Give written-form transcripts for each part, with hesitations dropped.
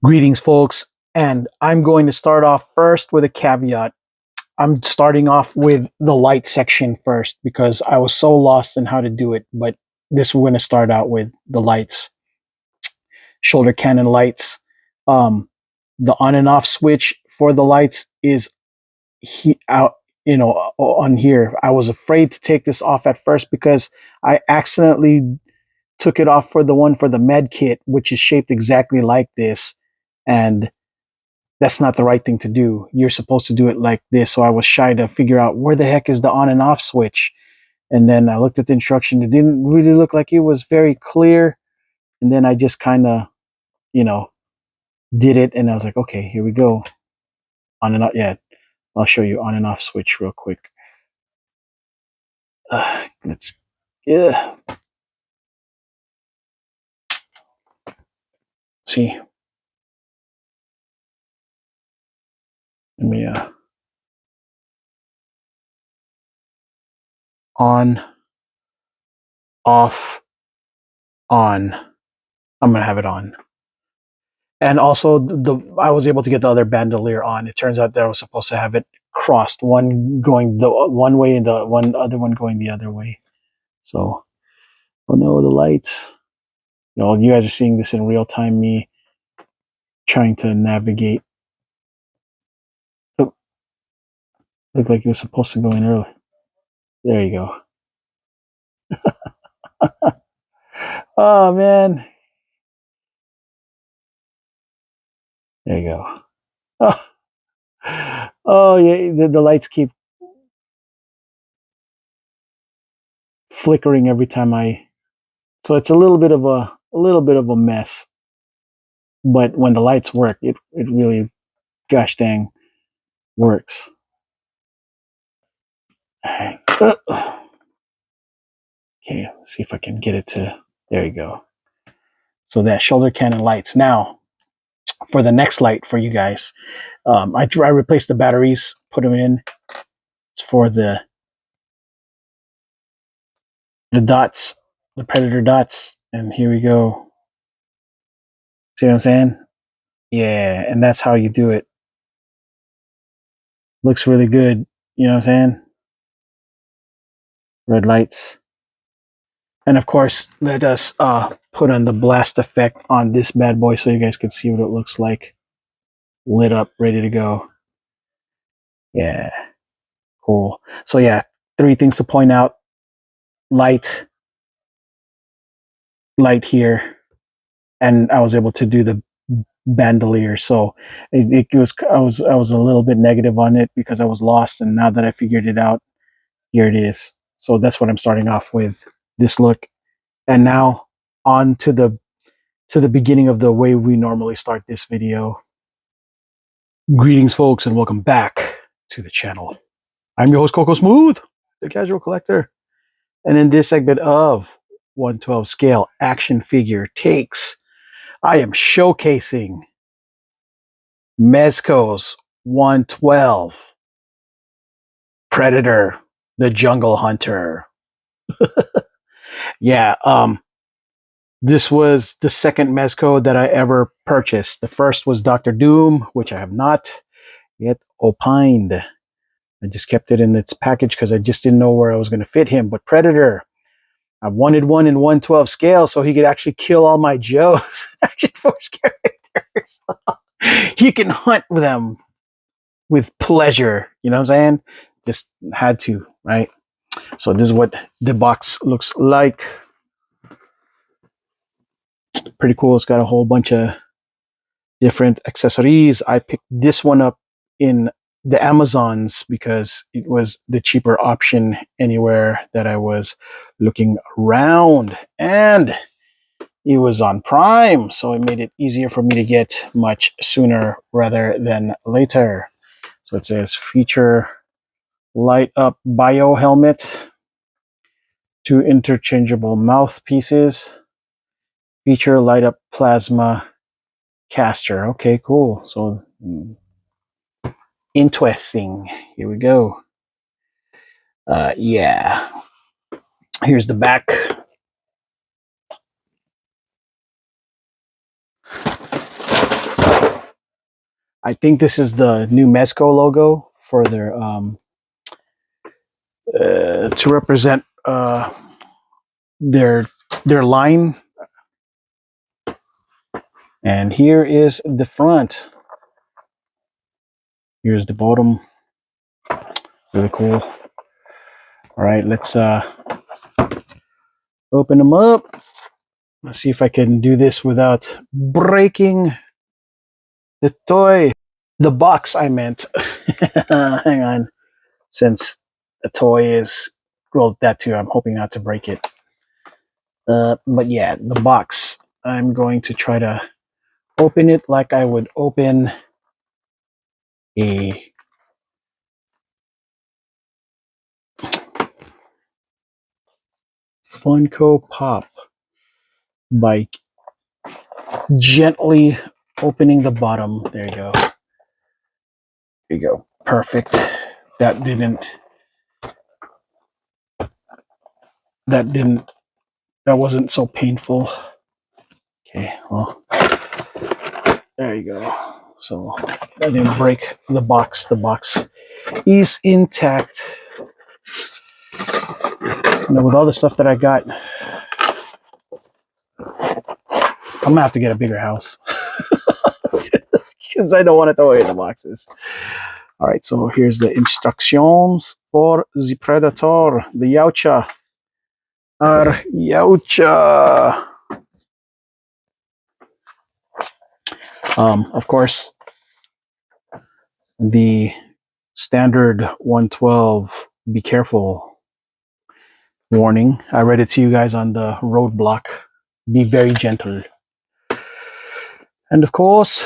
Greetings, folks, and I'm going to start off first with a caveat. I'm starting off with the light section first because I was so lost in how to do it, but this we're going to start out with the lights, shoulder cannon lights. Um, the on and off switch for the lights is out, on here. I was afraid to take this off at first because I accidentally took it off for the one for the med kit, which is shaped exactly like this. And that's not the right thing to do. You're supposed to do it like this. So I was shy to figure out where the heck is the on and off switch. And then I looked at the instruction. It didn't really look like it was very clear. And then I just kind of, you know, did it. And I was like, okay, here we go. On and off. Yeah, I'll show you on and off switch real quick. Yeah. See, let me, on, off, on. I'm going to have it on. And also, I was able to get the other bandolier on. It turns out that I was supposed to have it crossed, one going the one way and the one other one going the other way. So, oh no, the lights. You guys are seeing this in real time. Me trying to navigate. Oh, looked like it was supposed to go in early. There you go. Oh man, there you go. Oh yeah, the lights keep flickering every time so it's a little bit of a mess. But when the lights work, it really, gosh dang, works. All right. Okay, let's see if I can get it to, there you go. So that shoulder cannon lights. Now, for the next light for you guys, I replaced the batteries, put them in. It's for the dots, the Predator dots. And here we go. See what I'm saying? Yeah, and that's how you do it. Looks really good. You know what I'm saying? Red lights. And of course, let us put on the blast effect on this bad boy so you guys can see what it looks like. Lit up, ready to go. Yeah, cool. So yeah, 3 things to point out. Light here. And I was able to do the bandolier. So it was, I was a little bit negative on it because I was lost. And now that I figured it out, here it is. So that's what I'm starting off with, this look. And now on to the beginning of the way we normally start this video. Greetings, folks, and welcome back to the channel. I'm your host, Coco Smooth, the casual collector. And in this segment of 112 scale action figure takes, I am showcasing Mezco's 112 Predator, the Jungle Hunter. Yeah, this was the second Mezco that I ever purchased. The first was Dr. Doom, which I have not yet opined. I just kept it in its package because I just didn't know where I was going to fit him. But Predator, I wanted one in 112 scale so he could actually kill all my Joes, Action Force characters. He can hunt with them with pleasure. You know what I'm saying? Just had to, right? So this is what the box looks like. Pretty cool. It's got a whole bunch of different accessories. I picked this one up in the Amazons because it was the cheaper option anywhere that I was looking around, and it was on Prime, so it made it easier for me to get much sooner rather than later. So it says feature light up bio helmet, 2 interchangeable mouthpieces, feature light up plasma caster. Okay, cool. So interesting. Here we go. Yeah. Here's the back. I think this is the new Mezco logo for their to represent their their line. And here is the front. Here's the bottom. Really cool. All right, let's open them up. Let's see if I can do this without breaking the toy. The box, I meant. Hang on. Since the toy is, well, that too, I'm hoping not to break it. But yeah, the box. I'm going to try to open it like I would open a Funko Pop by gently opening the bottom. There you go. There you go. Perfect. That didn't. That didn't. That wasn't so painful. Okay. Well, there you go. So I didn't break the box. The box is intact. You know, with all the stuff that I got, I'm gonna have to get a bigger house because I don't want to throw away the boxes. All right, so here's the instructions for the Predator, the Yautja. Our Yautja. Of course, the standard 112, be careful warning. I read it to you guys on the roadblock. Be very gentle. And of course,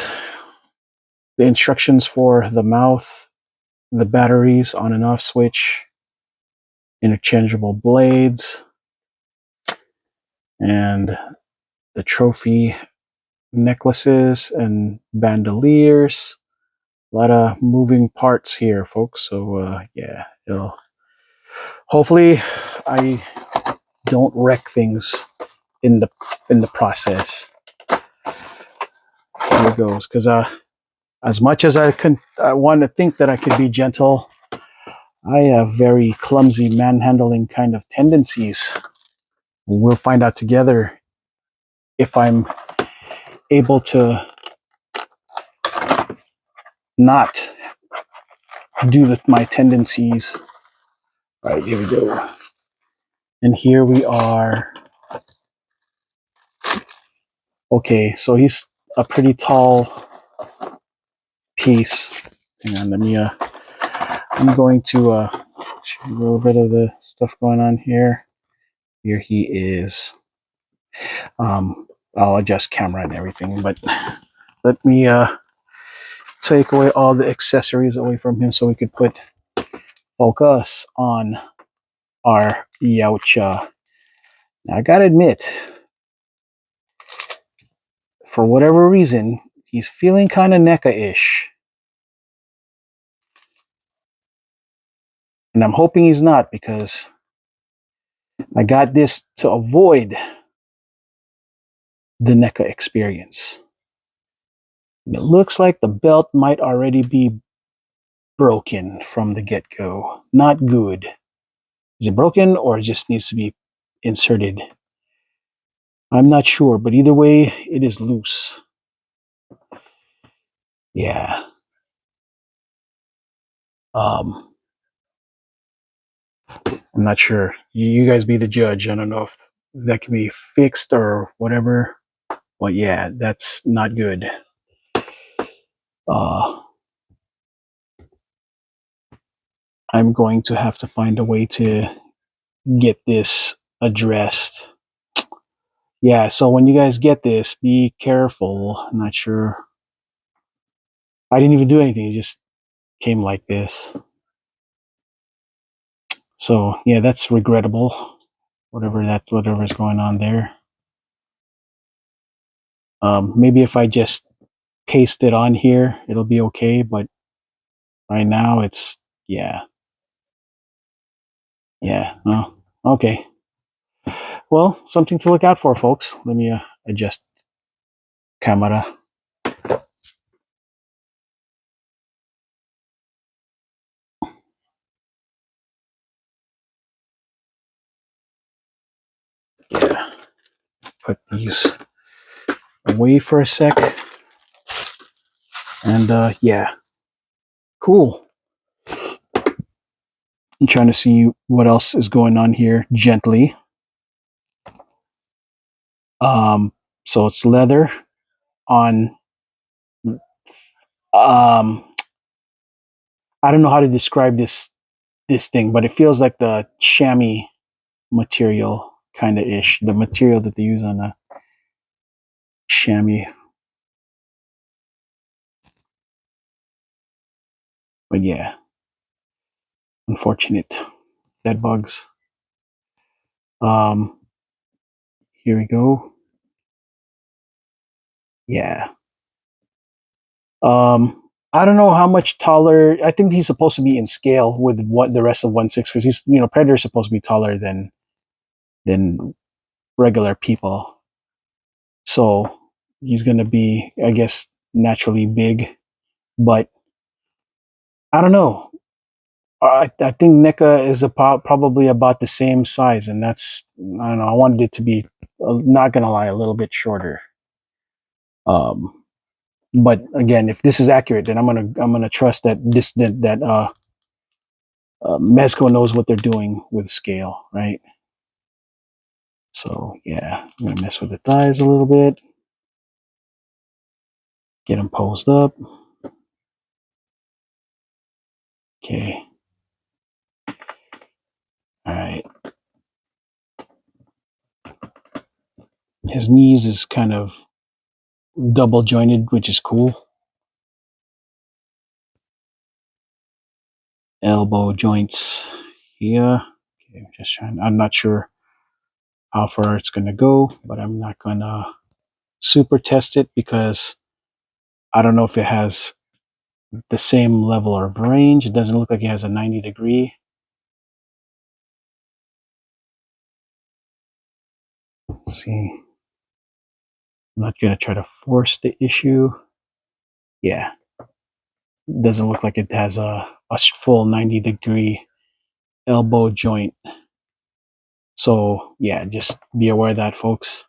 the instructions for the mouth, the batteries, on and off switch, interchangeable blades, and the trophy necklaces and bandoliers. A lot of moving parts here, folks. So yeah, hopefully I don't wreck things in the process. Here it goes. Because as much as I want to think that I could be gentle, I have very clumsy manhandling kind of tendencies. We'll find out together if I'm able to not do my tendencies. All right, here we go. And here we are. Okay, so he's a pretty tall piece. Hang on, let me I'm going to show you a little bit of the stuff going on here. Here he is. I'll adjust camera and everything, but let me take away all the accessories away from him so we could put focus on our Yautja. Now, I gotta admit, for whatever reason, he's feeling kind of NECA-ish. And I'm hoping he's not, because I got this to avoid the NECA experience. And it looks like the belt might already be broken from the get-go. Not good. Is it broken or it just needs to be inserted? I'm not sure, but either way, it is loose. Yeah. I'm not sure. You guys be the judge. I don't know if that can be fixed or whatever. But yeah, that's not good. I'm going to have to find a way to get this addressed. Yeah, so when you guys get this, be careful. I'm not sure. I didn't even do anything. It just came like this. So yeah, that's regrettable. Whatever's going on there. Maybe if I just paste it on here, it'll be okay. But right now, it's yeah. Oh, okay. Well, something to look out for, folks. Let me adjust camera. Yeah, put these away for a sec. And yeah, cool. I'm trying to see what else is going on here gently. Um, so it's leather on. I don't know how to describe this thing, but it feels like the chamois material kind of ish. The material that they use on the chamois. But yeah, unfortunate bed bugs. Um, here we go. Yeah. I don't know how much taller. I think he's supposed to be in scale with what the rest of 1/6 because he's Predator is supposed to be taller than regular people. So he's gonna be, I guess, naturally big. But I don't know. I think NECA is probably about the same size, and that's I don't know. I wanted it to be, not gonna lie, a little bit shorter. Um, but again, if this is accurate, then I'm gonna trust that Mezco knows what they're doing with scale, right? So yeah, I'm gonna mess with the thighs a little bit, get them posed up. Okay, all right. His knees is kind of double jointed, which is cool. Elbow joints here. Okay, just trying. I'm not sure how far it's gonna go, but I'm not gonna super test it because I don't know if it has the same level of range. It doesn't look like it has a 90-degree. Let's see. I'm not gonna try to force the issue. Yeah, doesn't look like it has a full 90-degree elbow joint. So yeah, just be aware of that, folks.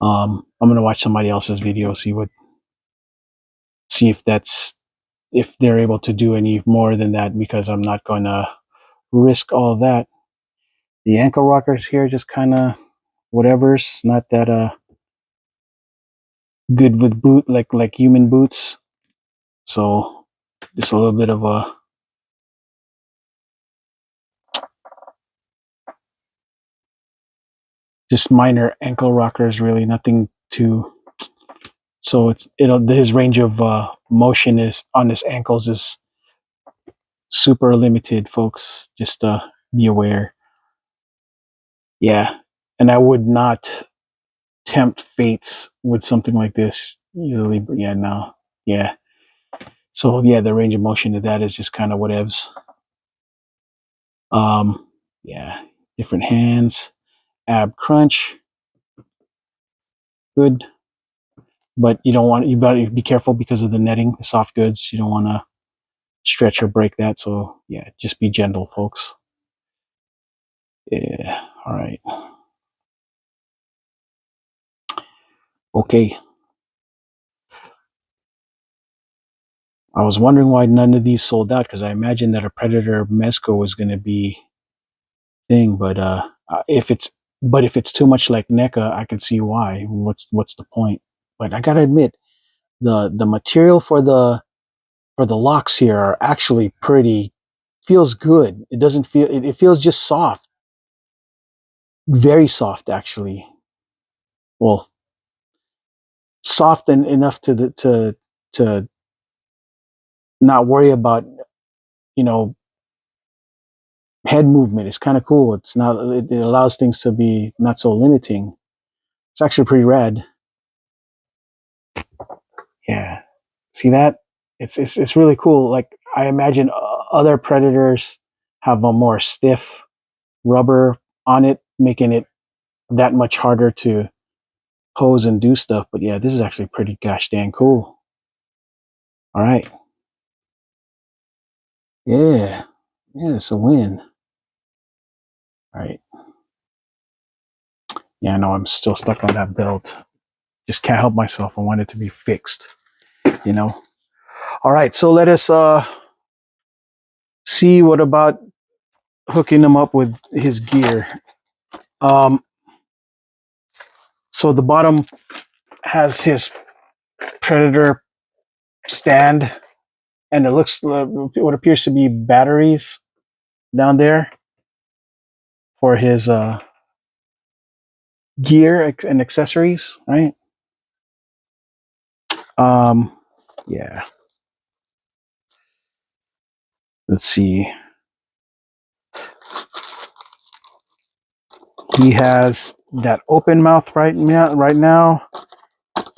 I'm gonna watch somebody else's video, see if they're able to do any more than that, because I'm not gonna risk all of that. The ankle rockers here just kind of whatever's not that good with boot like human boots. So just a little bit of a just minor ankle rockers, really nothing too. So it'll his range of motion is on his ankles is super limited, folks. Just be aware. Yeah, and I would not tempt fates with something like this. Usually, but yeah, no, yeah. So yeah, the range of motion of that is just kind of whatevs. Um, yeah, different hands, ab crunch, good. But you better be careful because of the netting, the soft goods. You don't want to stretch or break that. So yeah, just be gentle, folks. Yeah. All right. Okay. I was wondering why none of these sold out because I imagined that a Predator Mezco was going to be thing, but if it's too much like NECA, I can see why. What's the point? But I gotta admit, the material for the locks here are actually pretty feels good. It doesn't feel it feels just soft, very soft actually. Well, soft and enough to not worry about you know head movement. It's kind of cool. It's not it allows things to be not so limiting. It's actually pretty rad. Yeah, see that? It's really cool. Like I imagine other Predators have a more stiff rubber on it, making it that much harder to pose and do stuff. But yeah, this is actually pretty gosh dang cool. All right. Yeah. Yeah, it's a win. All right. Yeah, I know I'm still stuck on that belt. Just can't help myself. I want it to be fixed, you know. All right, so let us see what about hooking him up with his gear. Um, so the bottom has his Predator stand, and it looks what appears to be batteries down there for his gear and accessories, right? Um, yeah. Let's see. He has that open mouth right now,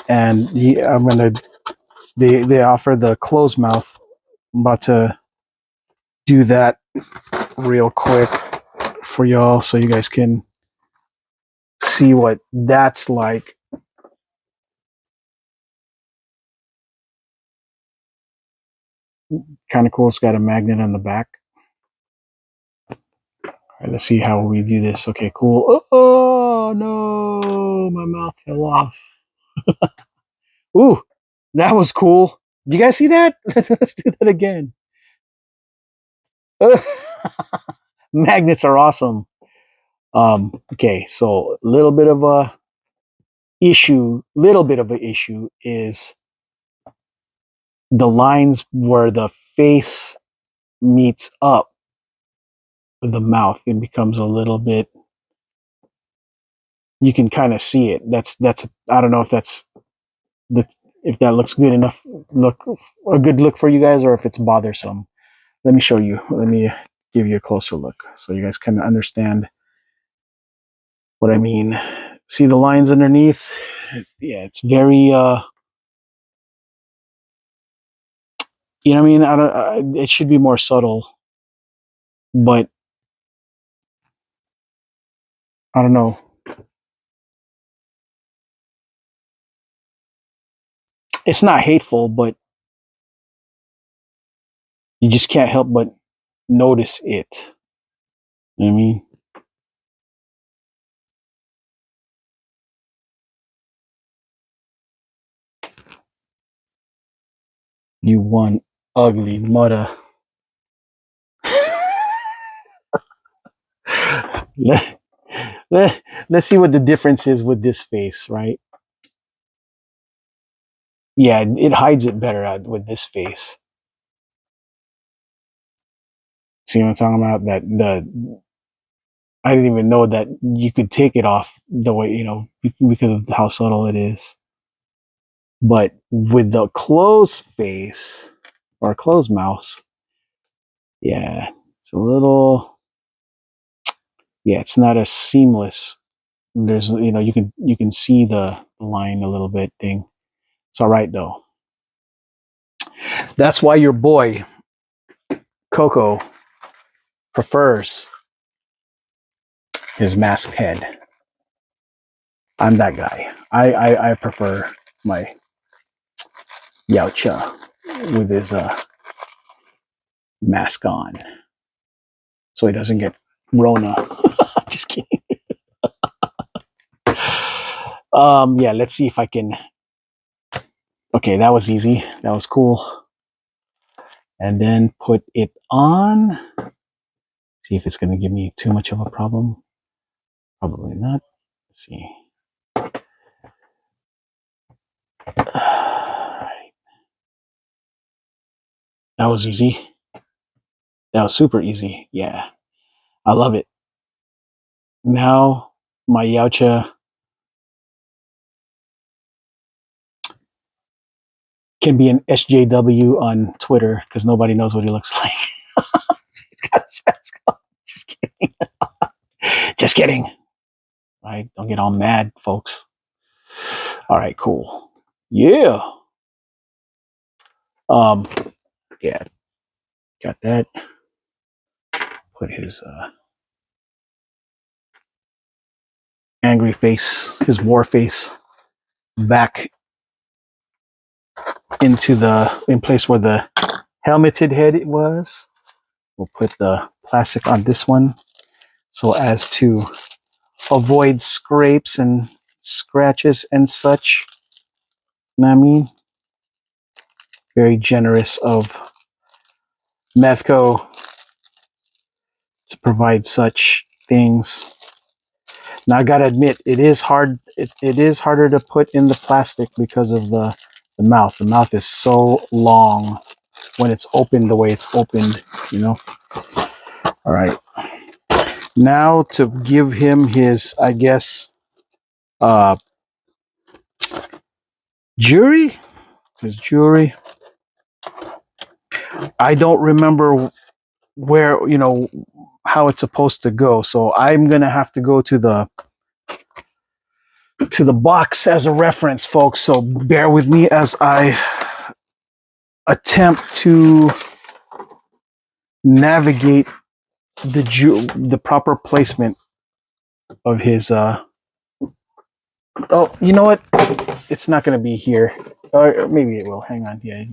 and I'm gonna. They offer the closed mouth. I'm about to do that real quick for y'all, so you guys can see what that's like. Kind of cool. It's got a magnet on the back. All right, let's see how we do this. Okay, cool. Oh no, my mouth fell off. Ooh, that was cool. You guys see that? Let's do that again. Magnets are awesome. Okay, so little bit of a issue is the lines where the face meets up with the mouth. It becomes a little bit. You can kind of see it. That's. I don't know if that's the if that looks good enough. Look a good look for you guys, or if it's bothersome. Let me show you. Let me give you a closer look so you guys can understand what I mean. See the lines underneath? Yeah, it's very you know what I mean? I don't it should be more subtle, but I don't know. It's not hateful, but you just can't help but notice it. You know what I mean? You one ugly mother. let, let's see what the difference is with this face, right? Yeah, it hides it better with this face. See what I'm talking about? That the I didn't even know that you could take it off the way, because of how subtle it is. But with the closed face or closed mouth, yeah, it's a little, yeah, it's not as seamless. There's, you can see the line a little bit thing. It's all right though. That's why your boy Coco prefers his masked head. I'm that guy. I prefer my Yaocha with his mask on, so he doesn't get Rona. Just kidding. Yeah, let's see if I can. Okay, that was easy. That was cool. And then put it on. See if it's going to give me too much of a problem. Probably not. Let's see. That was easy. That was super easy. Yeah, I love it. Now my Yaocha can be an SJW on Twitter because nobody knows what he looks like. He's got his mask on. Just kidding. Just kidding. All right, don't get all mad, folks. All right, cool. Yeah. Um, yeah, got that. Put his angry face, his war face, back in place where the helmeted head it was. We'll put the plastic on this one so as to avoid scrapes and scratches and such. You know what I mean? Very generous of Mezco to provide such things. Now I gotta admit, it is hard. It is harder to put in the plastic because of the mouth. The mouth is so long when it's opened the way it's opened. You know. All right. Now to give him his, I guess, uh, jury. His jewelry. I don't remember where, how it's supposed to go. So I'm gonna have to go to the box as a reference, folks. So bear with me as I attempt to navigate the proper placement of his. Oh, you know what? It's not gonna be here, or maybe it will. Hang on, yeah.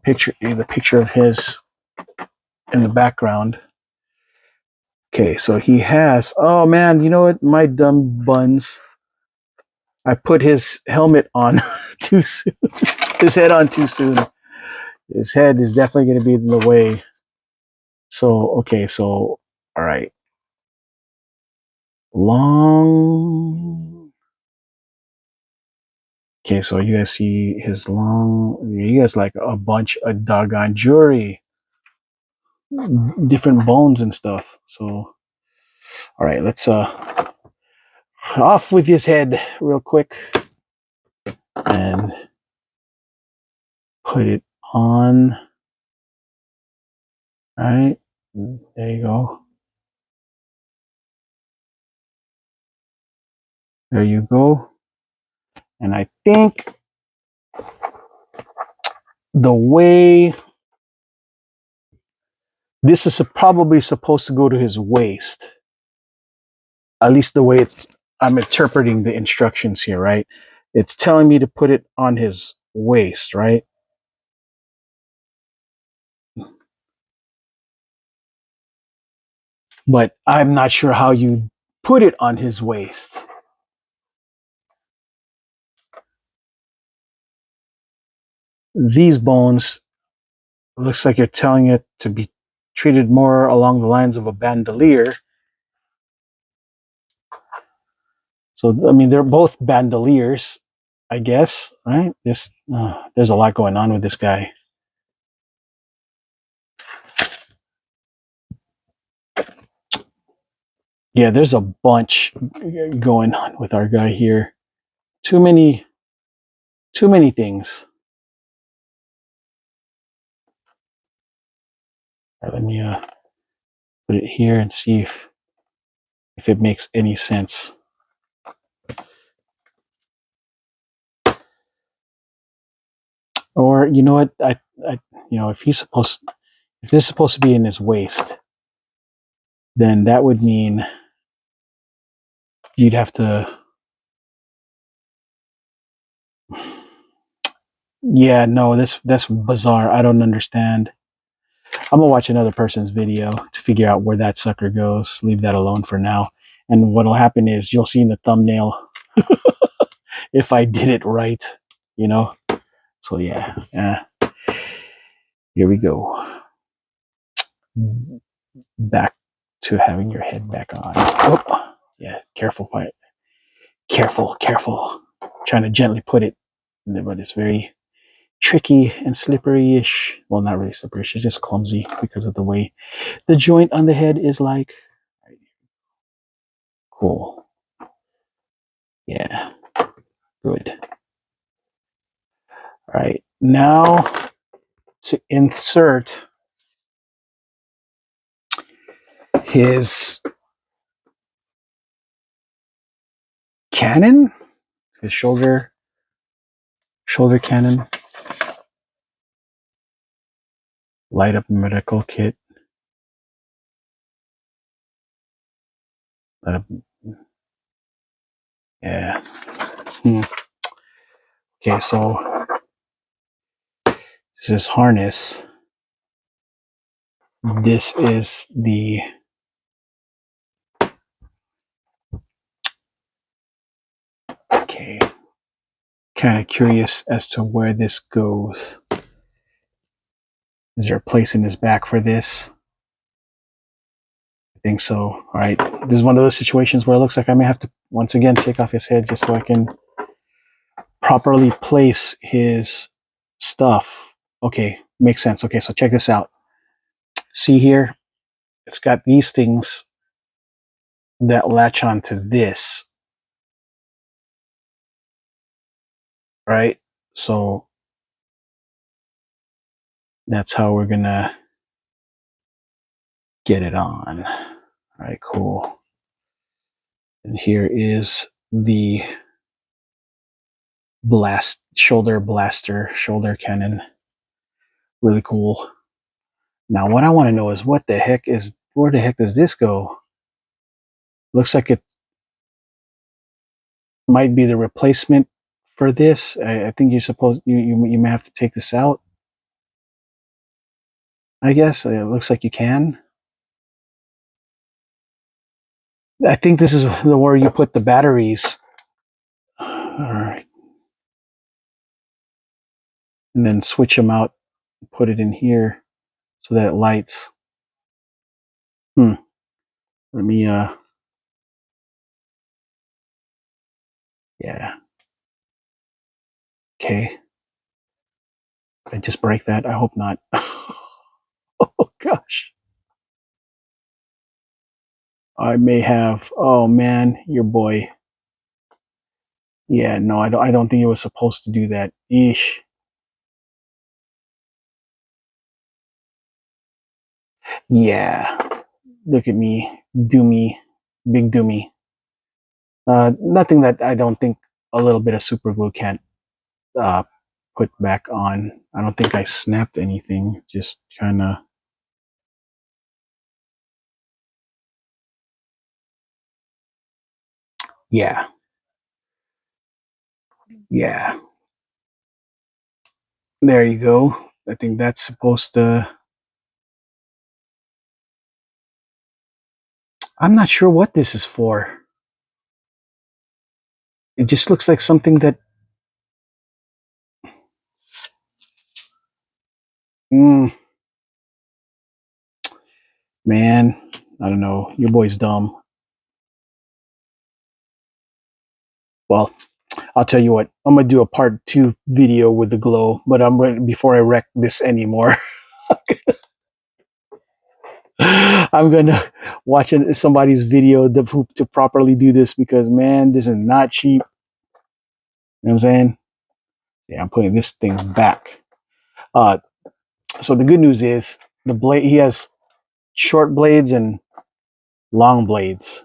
The picture of his in the background. Okay, so he has. Oh man, you know what? My dumb buns. I put his helmet on too soon. His head on too soon. His head is definitely going to be in the way. So, okay, so, all right. Long. Okay, so you guys see his long. You guys like a bunch of doggone jewelry, different bones and stuff. So, all right, let's off with his head real quick and put it on. All right, there you go. There you go. And I think the way this is probably supposed to go to his waist, at least the way I'm interpreting the instructions here, right? It's telling me to put it on his waist, right? But I'm not sure how you put it on his waist. These bones, looks like you're telling it to be treated more along the lines of a bandolier. So, I mean, they're both bandoliers, I guess, right? There's a lot going on with this guy. Yeah, there's a bunch going on with our guy here. Too many things. All right, let me put it here and see if it makes any sense. Or you know what? I if if this is supposed to be in his waist, then that would mean you'd have to. Yeah, no, that's bizarre. I don't understand. I'm gonna watch another person's video to figure out where that sucker goes. Leave that alone for now. And what'll happen is you'll see in the thumbnail if I did it right, you know. So yeah, here we go. Back to having your head back on. Oh, yeah, careful, quiet. Careful. Trying to gently put it, but it's very tricky and slippery-ish. Well, not really slippery. It's just clumsy because of the way the joint on the head is like. Cool. Yeah, good. All right, now to insert his cannon, his shoulder cannon. Light up medical kit. Light up, yeah. Okay, so this is harness. This is the Okay. Kind of curious as to where this goes. Is there a place in his back for this? I think so. All right. This is one of those situations where it looks like I may have to once again take off his head just so I can properly place his stuff. Okay, makes sense. Okay, so check this out. See here, it's got these things that latch onto this, right? So that's how we're gonna get it on. All right, cool. And here is the shoulder cannon. Really cool. Now, what I want to know is where the heck does this go? Looks like it might be the replacement for this. I think you may have to take this out. I guess it looks like you can. I think this is where you put the batteries. All right, and then switch them out. Put it in here so that it lights. Let me. Yeah. Okay. Did I just break that? I hope not. Oh gosh. I may have. Oh man, your boy. Yeah, no, I don't think it was supposed to do that. Eesh. Yeah. Look at me. Do me. Big do me. Nothing that I don't think a little bit of super glue can't uh, put back on. I don't think I snapped anything. Just kind of. Yeah. Yeah. There you go. I think that's supposed to. I'm not sure what this is for. It just looks like something that. Mm, man, I don't know. Your boy's dumb. Well, I'll tell you what. I'm gonna do a part 2 video with the glow, but I'm going before I wreck this anymore. I'm gonna watch somebody's video to properly do this because man, this is not cheap. You know what I'm saying? Yeah, I'm putting this thing back. Uh, so the good news is the blade. He has short blades and long blades.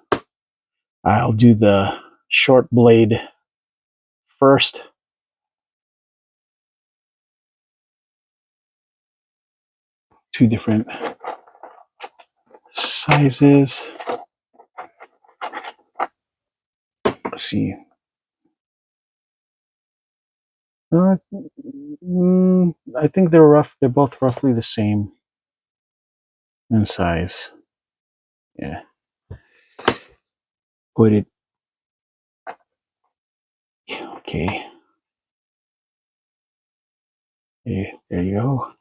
I'll do the short blade first. Two different sizes. Let's see. Uh, I think they're rough. They're both roughly the same in size. Yeah. Put it. Okay. Okay. There you go.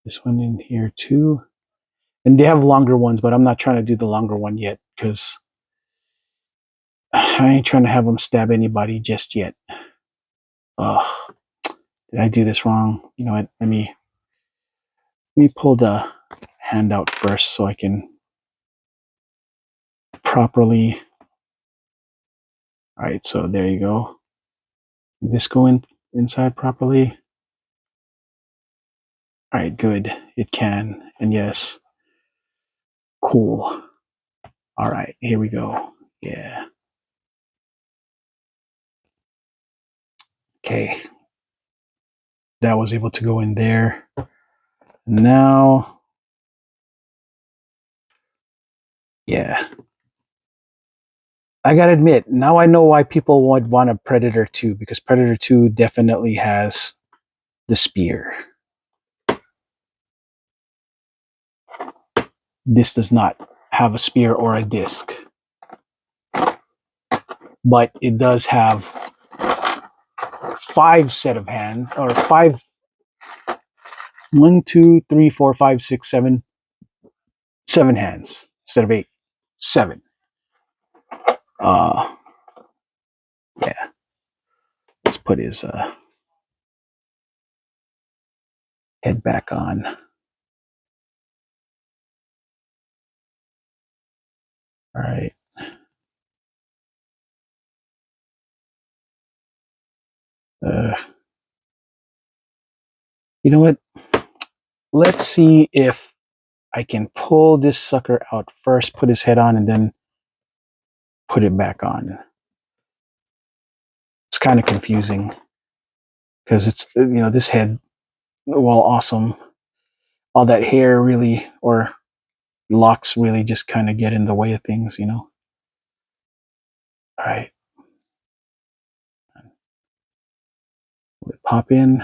This one in here too. And they have longer ones, but I'm not trying to do the longer one yet because I ain't trying to have them stab anybody just yet. Oh, did I do this wrong? You know what? Let me pull the hand out first so I can properly. All right, so there you go. Did this go inside properly? All right, good. It can, and yes, cool. All right, here we go. Yeah. Okay, that was able to go in there. Now, yeah. I gotta admit, now I know why people would want a Predator 2 because Predator 2 definitely has the spear. This does not have a spear or a disc. but it does have five set of hands, or five, 1, 2, 3, 4, 5, 6, 7, 7 hands instead of 8, 7. Uh, yeah. Let's put his head back on. All right. Uh, you know what? Let's see if I can pull this sucker out first, put his head on, and then put it back on. It's kind of confusing because it's, this head, well, awesome. All that hair really, or locks really just kind of get in the way of things. All right. Pop in.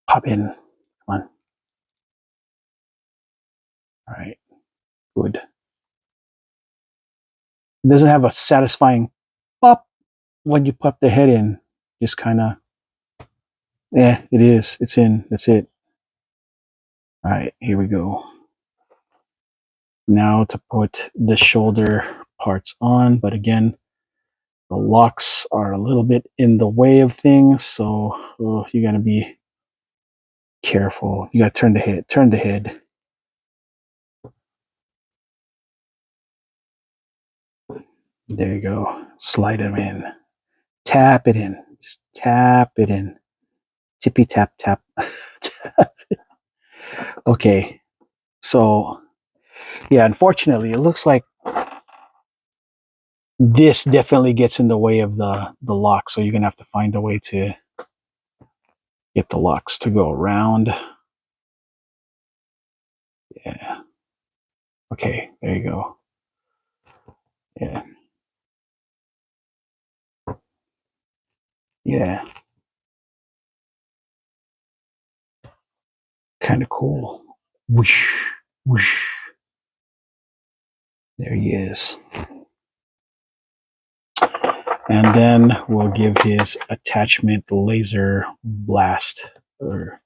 Pop in. Come on. All right. Good. It doesn't have a satisfying pop when you pop the head in. Just kind of, yeah, it is. It's in. That's it. All right. Here we go. Now to put the shoulder parts on, but again, the locks are a little bit in the way of things, so you gotta be careful. You gotta turn the head. Turn the head. There you go. Slide them in. Tap it in. Just tap it in. Tippy tap tap. Okay. So yeah, unfortunately, it looks like this definitely gets in the way of the lock. So you're gonna have to find a way to get the locks to go around. Yeah. Okay. There you go. Yeah. Yeah. Kind of cool. Whoosh. Whoosh. There he is. And then we'll give his attachment laser blast, or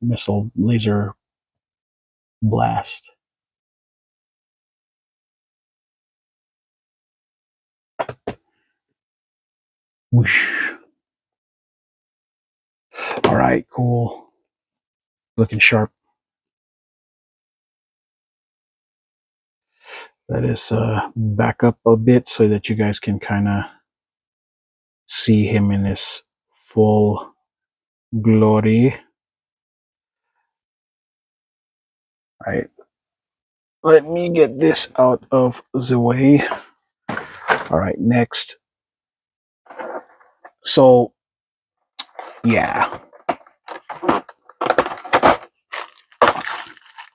missile laser blast. Whoosh. All right, cool. Looking sharp. Let us back up a bit so that you guys can kind of see him in his full glory. All right. Let me get this out of the way. All right, next. So, yeah.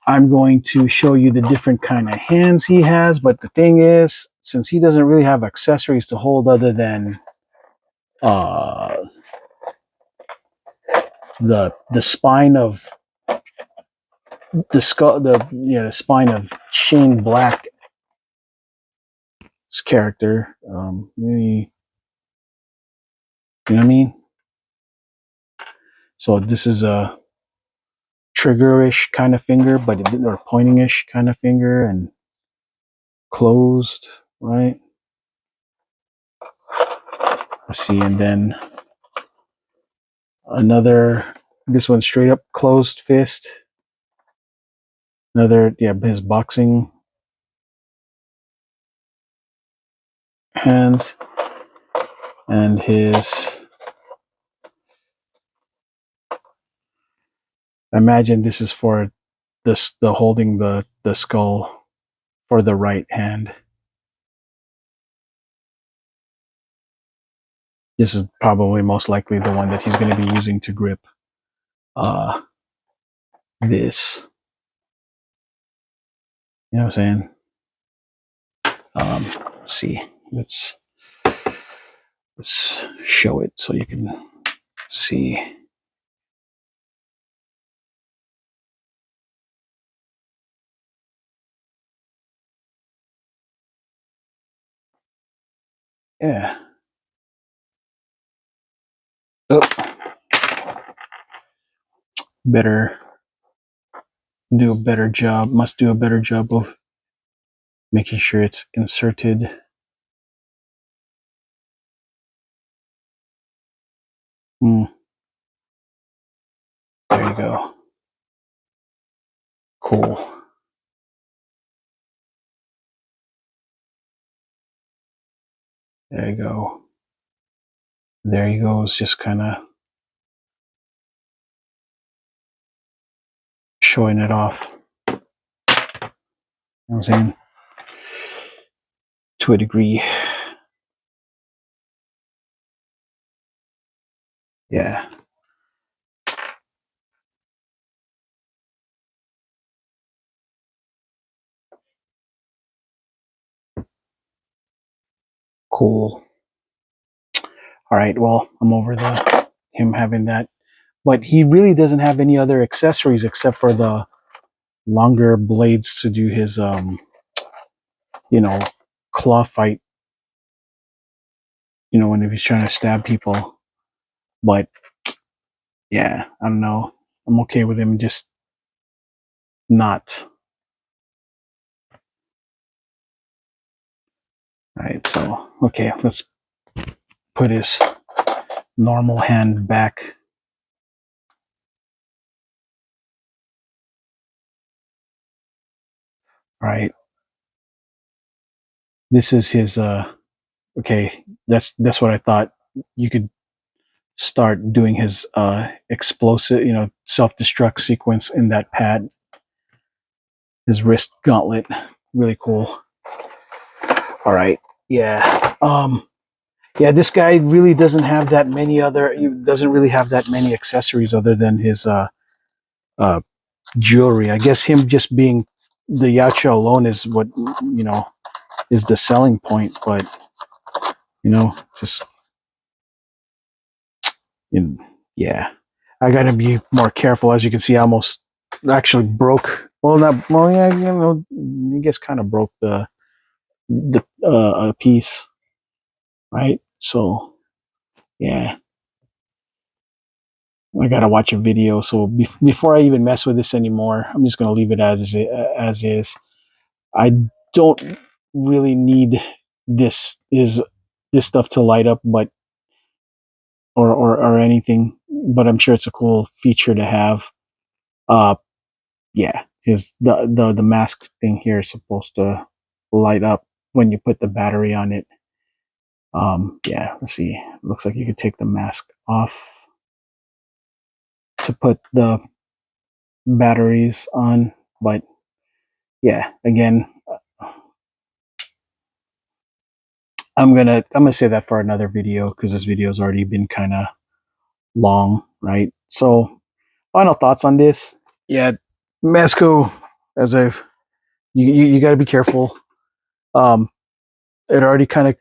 I'm going to show you the different kind of hands he has, but the thing is, since he doesn't really have accessories to hold other than uh, the spine of the skull, the spine of Shane Black's character, maybe, you know what I mean? So this is a triggerish kind of finger, but or pointing-ish kind of finger, and closed, right? Let's see, and then another, this one straight up closed fist. Another, yeah, his boxing hands, and his, I imagine this is for the holding the skull for the right hand. This is probably most likely the one that he's going to be using to grip uh this. You know what I'm saying? Let's see. Let's show it so you can see. Yeah. Oh, better do a better job. Must do a better job of making sure it's inserted. Mm, there you go. Cool. There you go. There he goes, just kind of showing it off. You know what I'm saying? To a degree. Yeah. Cool. All right. Well, I'm over the him having that, but he really doesn't have any other accessories except for the longer blades to do his you know, claw fight. You know, when if he's trying to stab people. But yeah, I don't know. I'm okay with him just not. All right. So okay, let's put his normal hand back. All right. This is his okay, that's what I thought. You could start doing his explosive, self-destruct sequence in that pad. His wrist gauntlet. Really cool. All right. Yeah. Yeah, this guy really doesn't have that many other he doesn't really have that many accessories other than his uh jewelry. I guess him just being the yacha alone is what is the selling point, but just in yeah, I gotta be more careful. As you can see, I almost actually broke. Well, not well. Yeah, I guess kind of broke the piece, right? So yeah, I gotta watch a video. So before I even mess with this anymore, I'm just gonna leave it as is. I don't really need this stuff to light up, but or anything. But I'm sure it's a cool feature to have. Uh, Yeah, because the mask thing here is supposed to light up when you put the battery on it. Yeah, let's see. Looks like you could take the mask off to put the batteries on, but yeah, again, I'm gonna say that for another video because this video's already been kind of long, right? So, final thoughts on this. Yeah, Mezco, as I've you got to be careful. Um, it already kind of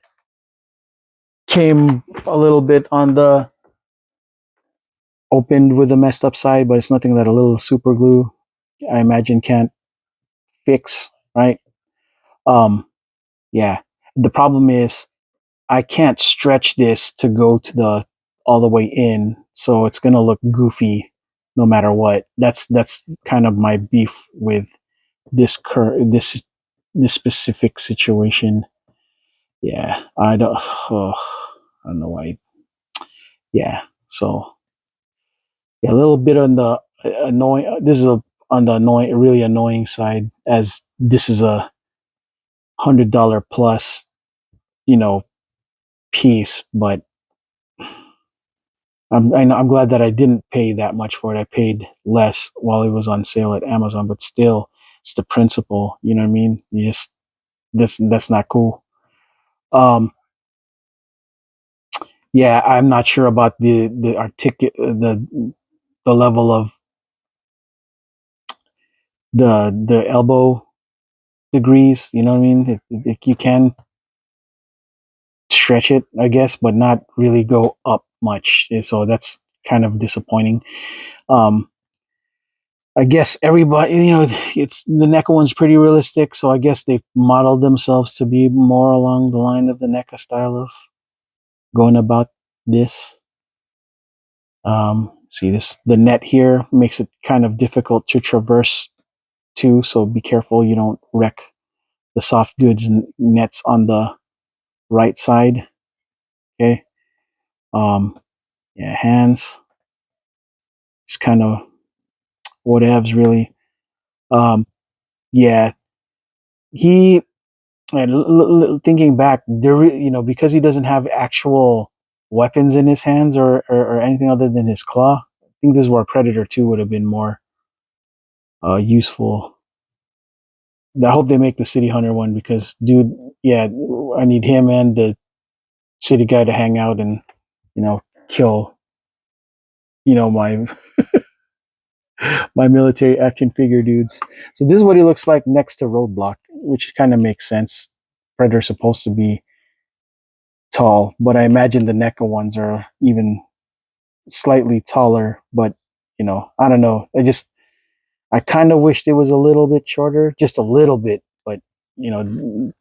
came a little bit on the opened with a messed up side, but it's nothing that a little super glue, I imagine, can't fix, right? Um, yeah. The problem is I can't stretch this to go to the all the way in, so it's gonna look goofy no matter what. That's kind of my beef with this specific situation. Yeah, I don't. Oh, I don't know why. Yeah, so yeah, a little bit on the annoying. This is on the annoying, really annoying side, as this is a $100 plus, you know, piece. But I'm glad that I didn't pay that much for it. I paid less while it was on sale at Amazon, but still, it's the principle. You know what I mean? You just that's not cool. Um, yeah, I'm not sure about the level of the elbow degrees. You know what I mean? If you can stretch it, I guess, but not really go up much. So that's kind of disappointing. Um, I guess everybody, it's the NECA one's pretty realistic, so I guess they've modeled themselves to be more along the line of the NECA style of going about this. See this, the net here makes it kind of difficult to traverse too, so be careful you don't wreck the soft goods nets on the right side. Okay. Um, yeah, hands. It's kind of whatevs really. Um, yeah, he and thinking back, because he doesn't have actual weapons in his hands or anything other than his claw. I think this is where Predator 2 would have been more useful. I hope they make the City Hunter one because, dude, yeah, I need him and the city guy to hang out and kill my my military action figure dudes. So this is what he looks like next to Roadblock, which kind of makes sense. Predator's supposed to be tall, but I imagine the NECA ones are even slightly taller. But I don't know. I kind of wished it was a little bit shorter, just a little bit. But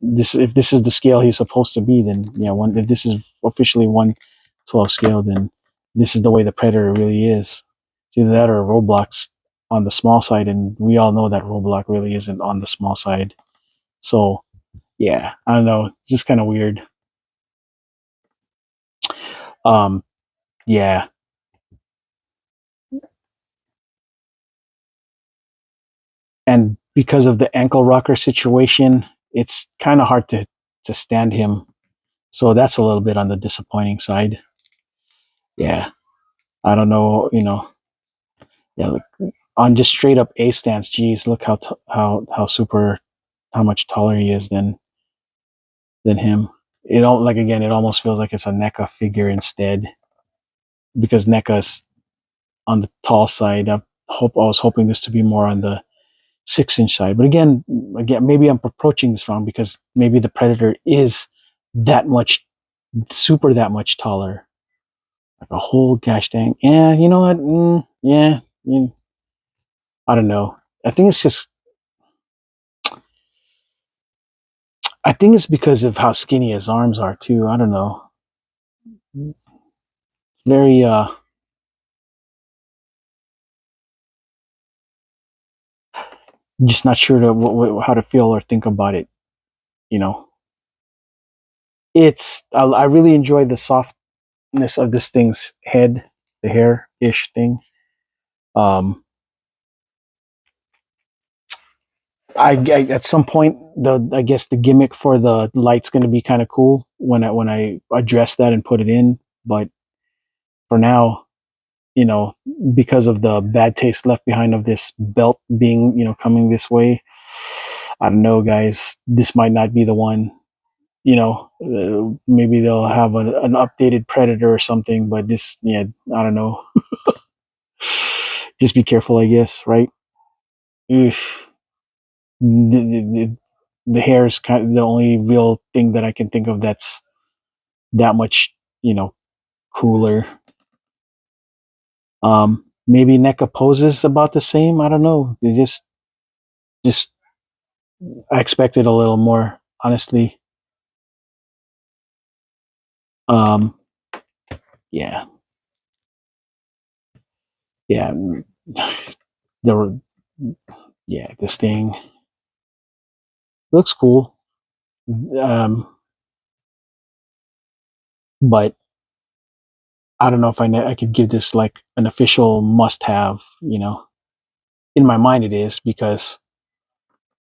this if this is the scale he's supposed to be, then if this is officially 1/12 scale, then this is the way the Predator really is. It's either that or Roblox on the small side, and we all know that Roblox really isn't on the small side. So yeah, I don't know. It's just kind of weird. Um, yeah, and because of the ankle rocker situation, it's kind of hard to stand him. So that's a little bit on the disappointing side. Yeah, I don't know. Yeah, like on just straight up A stance. Geez, look how much taller he is than him. It don't like again. It almost feels like it's a NECA figure instead because NECA's on the tall side. I was hoping this to be more on the 6-inch side. But again, maybe I'm approaching this wrong because maybe the Predator is that much, that much taller. Like a whole gosh dang. Yeah, you know what? Yeah, I don't know. I think it's just. I think it's because of how skinny his arms are too. I don't know. Very just not sure how to feel or think about it. You know, I really enjoy the softness of this thing's head, the hair ish thing. Um, I at some point I guess the gimmick for the light's going to be kind of cool when I address that and put it in. But for now, you know, because of the bad taste left behind of this belt being coming this way, I don't know, guys. This might not be the one. Maybe they'll have an updated Predator or something. But this, yeah, I don't know. Just be careful, I guess. Right? Oof. The hair is kind of the only real thing that I can think of that's that much, cooler. Maybe NECA poses about the same. I don't know. They just I expected a little more, honestly. Um, yeah, yeah, there were, yeah, this thing looks cool. Um, but I don't know if I could give this like an official must have, in my mind it is because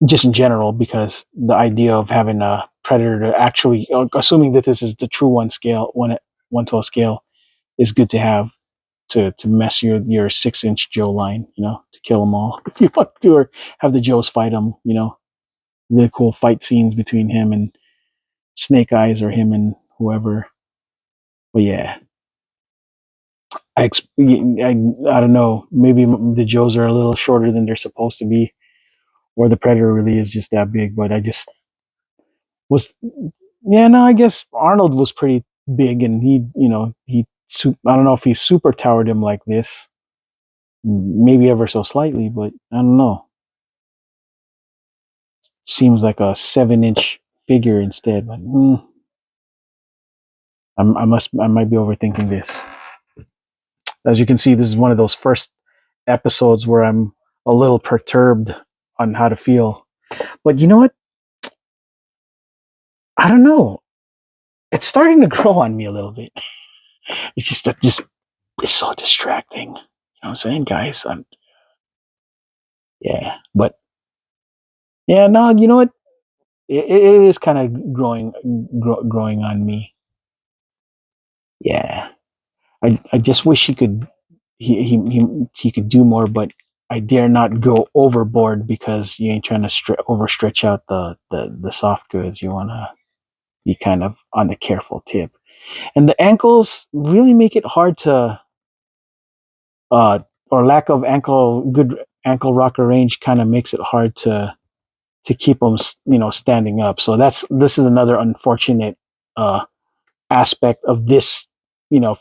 just in general, because the idea of having a predator to actually, assuming that this is the true 1/12 scale, is good to have to mess your 6-inch Joe line, to kill them all if you want to, or have the Joes fight them, really cool fight scenes between him and Snake Eyes or him and whoever. But yeah, I don't know. Maybe the Joes are a little shorter than they're supposed to be, or the Predator really is just that big. But I just was, yeah, no, I guess Arnold was pretty big, and I don't know if he super towered him like this, maybe ever so slightly, but I don't know. Seems like a 7-inch figure instead. But I might be overthinking this. As you can see, this is one of those first episodes where I'm a little perturbed on how to feel. But you know what? I don't know. It's starting to grow on me a little bit. It's just that this is so distracting. You know what I'm saying, guys? Yeah. But yeah, no, you know what? It is kind of growing on me. Yeah. I just wish he could do more, but I dare not go overboard because you ain't trying to overstretch out the soft goods. You want to be kind of on the careful tip. And the ankles really make it hard to, uh, or lack of good ankle rocker range kind of makes it hard to keep them, standing up. So this is another unfortunate uh, aspect of this,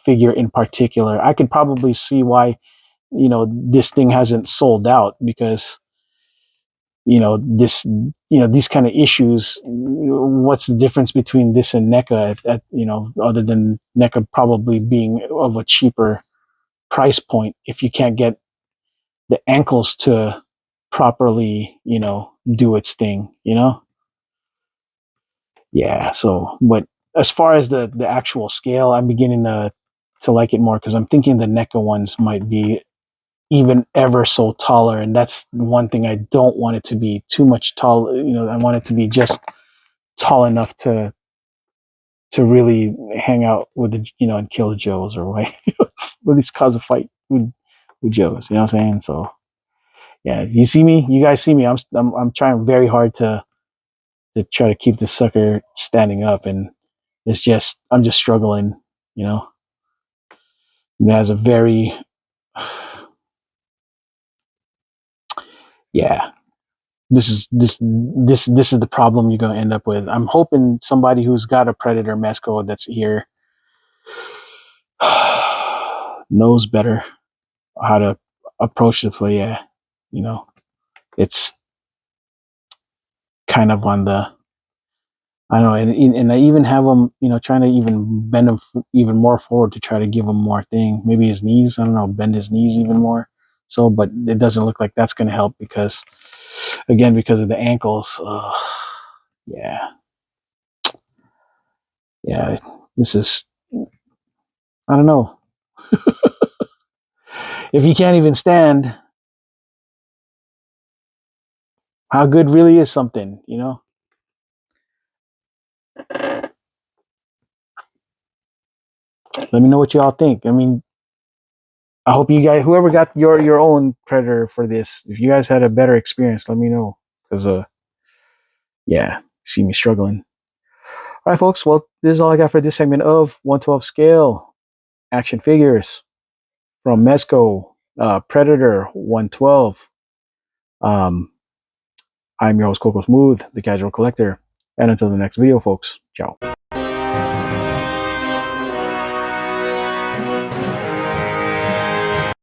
figure in particular. I could probably see why, this thing hasn't sold out because, these kind of issues. What's the difference between this and NECA other than NECA probably being of a cheaper price point if you can't get the ankles to properly, do its thing, Yeah. So, but as far as the actual scale, I'm beginning to like it more because I'm thinking the NECA ones might be even ever so taller, and that's one thing I don't want it to be too much tall. I want it to be just tall enough to really hang out with the and kill the Joes or what, at least cause a fight with Joes. You know what I'm saying? So yeah, you guys see me. I'm trying very hard to try to keep this sucker standing up, and I'm just struggling. You know, it has a very yeah. This is the problem you're gonna end up with. I'm hoping somebody who's got a Predator Mezco that's here knows better how to approach the play. Yeah, you know, it's kind of on the I don't know, and I even have him, trying to even bend him even more forward to try to give him more thing. Maybe his knees, I don't know, bend his knees even more. So, but it doesn't look like that's going to help because, again, because of the ankles. Yeah, yeah. This is, I don't know. If he can't even stand, how good really is something, Let me know what y'all think. I mean, I hope you guys, whoever got your own Predator for this, if you guys had a better experience, let me know because yeah, see me struggling. All right, folks. Well, this is all I got for this segment of 112 scale action figures from Mezco, Predator 112. Um, I'm your host, Coco Smooth, the casual collector. And until the next video, folks, ciao.